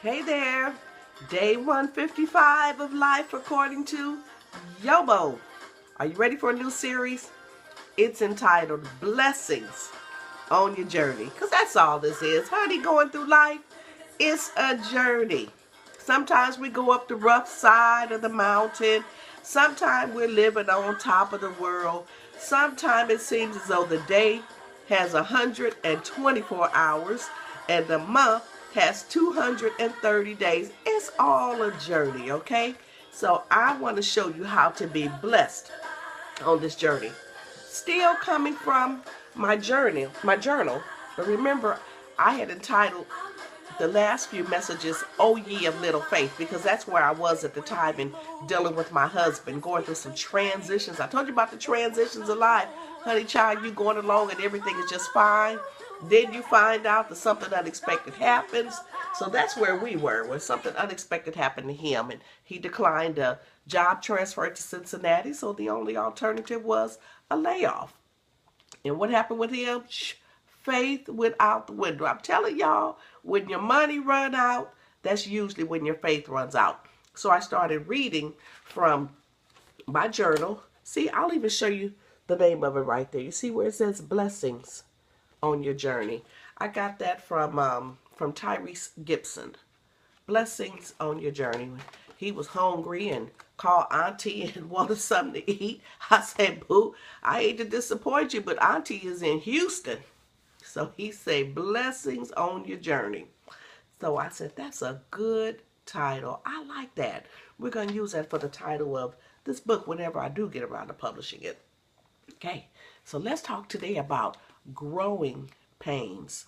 Hey there, day 155 of life according to YoBo. Are you ready for a new series? It's entitled Blessings on Your Journey. Because that's all this is. Honey, going through life, it's a journey. Sometimes we go up the rough side of the mountain. Sometimes we're living on top of the world. Sometimes it seems as though the day has 124 hours and the month has 230 days. It's all a journey, okay? So I want to show you how to be blessed on this journey. Still coming from my journal. But remember, I had entitled the last few messages, "O ye of little faith," because that's where I was at the time in dealing with my husband, going through some transitions. I told you about the transitions of life. Honey child, you going along and everything is just fine. Then you find out that something unexpected happens. So that's where we were, when something unexpected happened to him, and he declined a job transfer to Cincinnati, so the only alternative was a layoff. And what happened with him? Faith went out the window. I'm telling y'all, when your money run out, that's usually when your faith runs out. So I started reading from my journal. See, I'll even show you the name of it right there. You see where it says Blessings on Your Journey? I got that from Tyrese Gibson. Blessings on Your Journey. He was hungry and called Auntie and wanted something to eat. I said, boo, I hate to disappoint you, but Auntie is in Houston. So he said, blessings on your journey. So I said, that's a good title. I like that. We're going to use that for the title of this book whenever I do get around to publishing it. Okay, so let's talk today about growing pains.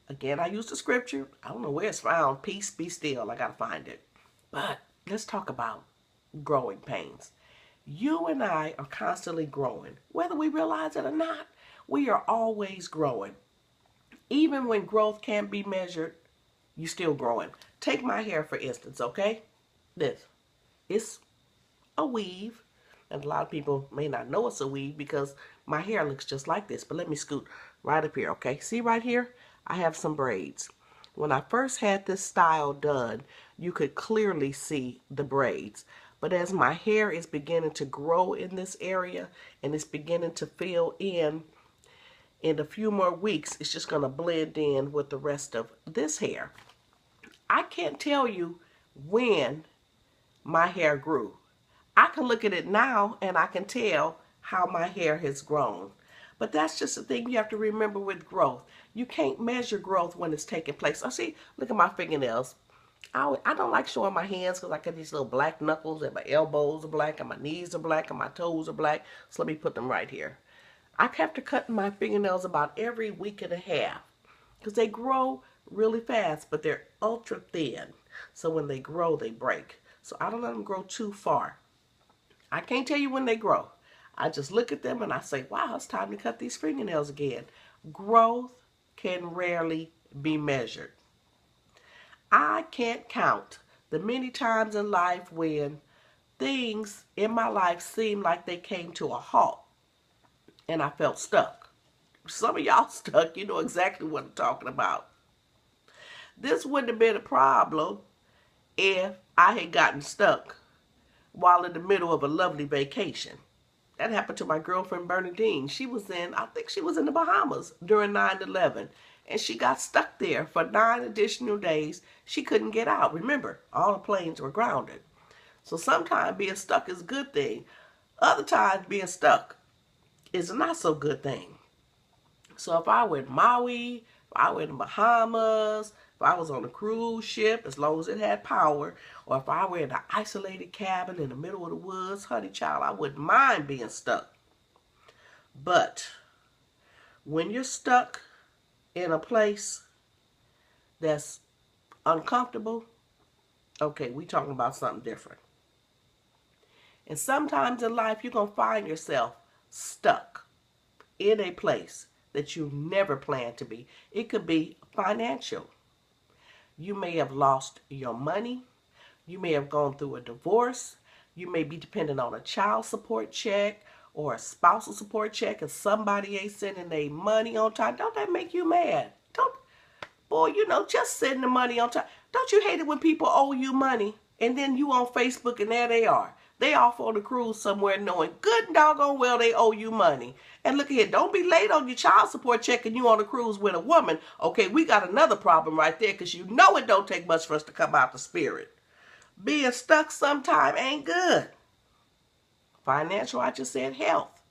Again, I use the scripture. I don't know where it's found. Peace, be still. I got to find it. But let's talk about growing pains. You and I are constantly growing. Whether we realize it or not, we are always growing. Even when growth can't be measured, you're still growing. Take my hair, for instance, okay? This. It's a weave. And a lot of people may not know it's a weave because my hair looks just like this. But let me scoot right up here, okay? See right here? I have some braids. When I first had this style done, you could clearly see the braids. But as my hair is beginning to grow in this area and it's beginning to fill in a few more weeks, it's just going to blend in with the rest of this hair. I can't tell you when my hair grew. I can look at it now and I can tell how my hair has grown. But that's just the thing you have to remember with growth. You can't measure growth when it's taking place. Oh, see, look at my fingernails. I don't like showing my hands because I got these little black knuckles and my elbows are black and my knees are black and my toes are black. So let me put them right here. I have to cut my fingernails about every week and a half because they grow really fast, but they're ultra thin. So when they grow, they break. So I don't let them grow too far. I can't tell you when they grow. I just look at them and I say, wow, it's time to cut these fingernails again. Growth can rarely be measured. I can't count the many times in life when things in my life seemed like they came to a halt and I felt stuck. Some of y'all stuck, you know exactly what I'm talking about. This wouldn't have been a problem if I had gotten stuck while in the middle of a lovely vacation. That happened to my girlfriend Bernadine. I think she was in the Bahamas during 9/11. And she got stuck there for 9 additional days. She couldn't get out. Remember, all the planes were grounded. So sometimes being stuck is a good thing. Other times being stuck is a not so good thing. So if I were in Maui, if I were in the Bahamas, if I was on a cruise ship, as long as it had power, or if I were in an isolated cabin in the middle of the woods, honey child, I wouldn't mind being stuck. But when you're stuck in a place that's uncomfortable, okay, we talking about something different. And sometimes in life, you're going to find yourself stuck in a place that you never planned to be. It could be financial. You may have lost your money. You may have gone through a divorce. You may be dependent on a child support check or a spousal support check and somebody ain't sending their money on time. Don't that make you mad? Boy, you know, just send the money on time. Don't you hate it when people owe you money and then you on Facebook and there they are? They off on a cruise somewhere knowing good and doggone well they owe you money. And look here, don't be late on your child support check and you on a cruise with a woman. Okay, we got another problem right there because you know it don't take much for us to come out the spirit. Being stuck sometime ain't good. Financial, I just said health.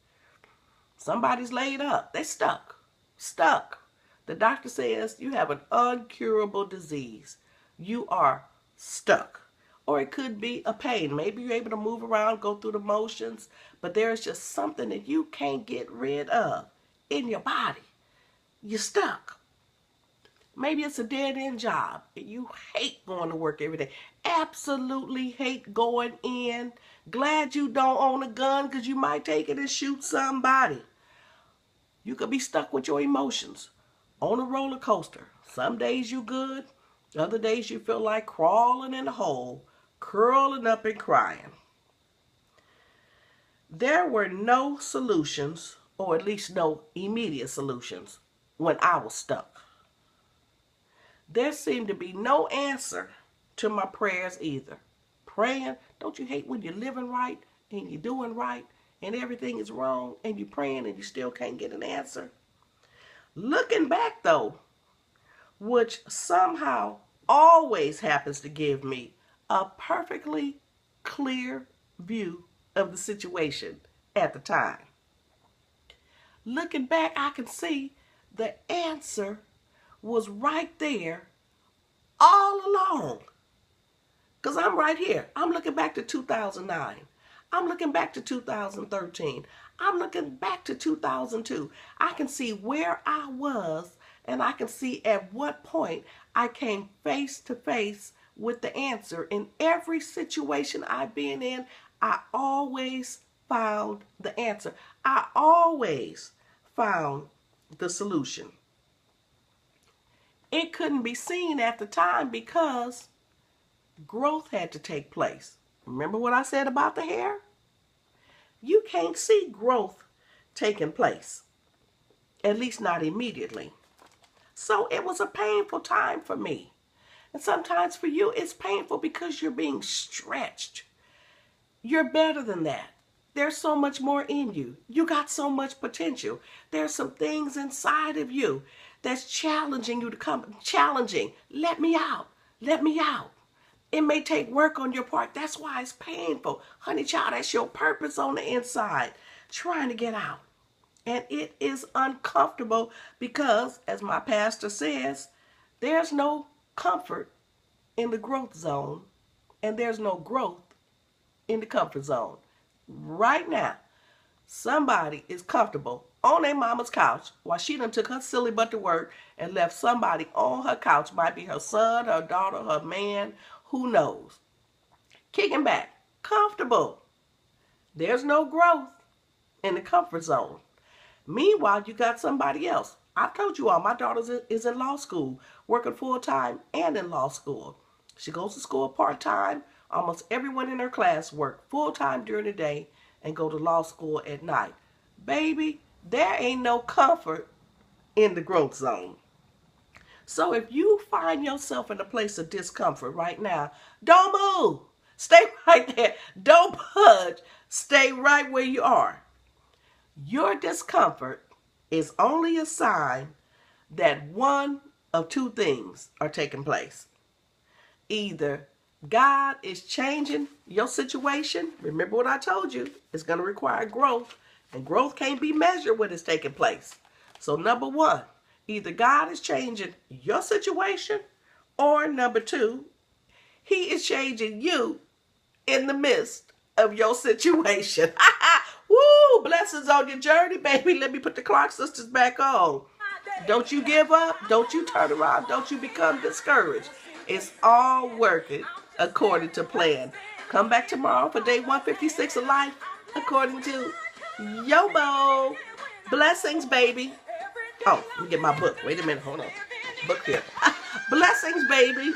Somebody's laid up. They stuck. Stuck. The doctor says you have an incurable disease. You are stuck. Or it could be a pain. Maybe you're able to move around, go through the motions, but there's just something that you can't get rid of in your body. You're stuck. Maybe it's a dead-end job. You hate going to work every day. Absolutely hate going in. Glad you don't own a gun because you might take it and shoot somebody. You could be stuck with your emotions on a roller coaster. Some days you good. Other days you feel like crawling in a hole, curling up and crying. There were no solutions, or at least no immediate solutions, when I was stuck. There seemed to be no answer to my prayers either. Praying, don't you hate when you're living right and you're doing right and everything is wrong and you're praying and you still can't get an answer? Looking back though, which somehow always happens to give me a perfectly clear view of the situation at the time. Looking back, I can see the answer was right there all along. Because I'm right here. I'm looking back to 2009. I'm looking back to 2013. I'm looking back to 2002. I can see where I was, and I can see at what point I came face to face with the answer. In every situation I've been in, I always found the answer. I always found the solution. It couldn't be seen at the time because growth had to take place. Remember what I said about the hair? You can't see growth taking place, at least not immediately. So it was a painful time for me. And sometimes for you, it's painful because you're being stretched. You're better than that. There's so much more in you. You got so much potential. There's some things inside of you that's challenging you to come. Challenging. Let me out. Let me out. It may take work on your part. That's why it's painful. Honey child, that's your purpose on the inside. Trying to get out. And it is uncomfortable because, as my pastor says, there's no comfort in the growth zone. And there's no growth in the comfort zone. Right now, somebody is comfortable on their mama's couch while she done took her silly butt to work and left somebody on her couch. Might be her son, her daughter, her man, who knows. Kicking back, comfortable. There's no growth in the comfort zone. Meanwhile, you got somebody else. I've told you all, my daughter is in law school, working full-time and in law school. She goes to school part-time. Almost everyone in her class work full-time during the day and go to law school at night. Baby, there ain't no comfort in the growth zone. So if you find yourself in a place of discomfort right now, don't move. Stay right there. Don't budge. Stay right where you are. Your discomfort is only a sign that one of two things are taking place. Either God is changing your situation. Remember what I told you. It's going to require growth. And growth can't be measured when it's taking place. So number one, either God is changing your situation, or number two, he is changing you in the midst of your situation. Woo! Blessings on your journey, baby. Let me put the Clark sisters back on. Don't you give up. Don't you turn around. Don't you become discouraged. It's all working according to plan. Come back tomorrow for day 156 of life according to YoBo. Blessings, baby. Oh, let me get my book. Wait a minute. Hold on. Book here. Blessings, baby.